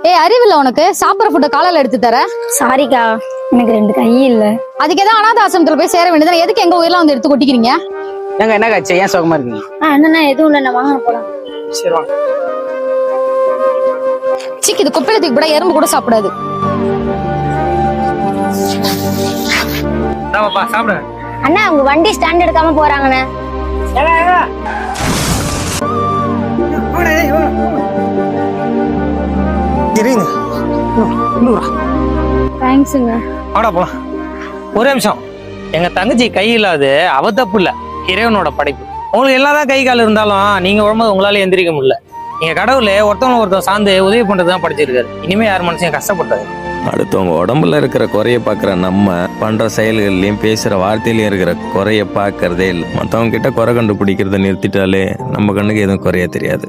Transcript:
ஏய் அறிவில்ல உனக்கு சாப்பிட்ற ஃபுட்டை காலையில எடுத்து தர. சாரிக்கா, எனக்கு 2 கை இல்ல. அதுக்கு ஏதாவது அனாத ஆசிரமத்துல போய் சேர வேண்டியது. எதுக்கு எங்க உயிரெல்லாம் வந்து எடுத்து கொட்டிக்கிறீங்க? ஏங்க என்ன காட்சி, ஏன் சோகமா இருக்கீங்க? என்னண்ணா எதுவும் இல்ல, நான் வாங்க போலாம். சரி வாங்க. சிக்கு இது குப்பையில தூக்கி கூட எறும்பு கூட சாப்பிடாது. பாப்பா சாப்பிடுங்க. அண்ணா உங்க வண்டி ஸ்டாண்ட் எடுக்காம போறாங்கண்ணே. தேங்க்ஸுங்க. வாடா போலாம். ஒரே நிமிஷம். எங்க தங்கச்சி கை இல்லாது அவ தப்பு இல்ல, இறைவனோட படைப்பு. உங்களுக்கு எல்லாதான் கை கால் இருந்தாலும் நீங்க உடம்பு உங்களால எந்திரிக்க முடியல. நீங்க கடவுளே ஒருத்தவங்க சார்ந்து உதவி பண்றதுதான் படிச்சிருக்காரு. இனிமே யார் மனுஷன் கஷ்டப்பட்டாரு. அடுத்தவங்க உடம்புல இருக்கிற குறைய பாக்குற நம்ம பண்ற செயல்கள்லயும் பேசுற வார்த்தையிலயும் இருக்கிற குறைய பாக்குறதே இல்லை. மத்தவங்க கிட்ட குறை கண்டுபிடிக்கிறத நிறுத்திட்டாலே நம்ம கண்ணுக்கு எதுவும் குறைய தெரியாது.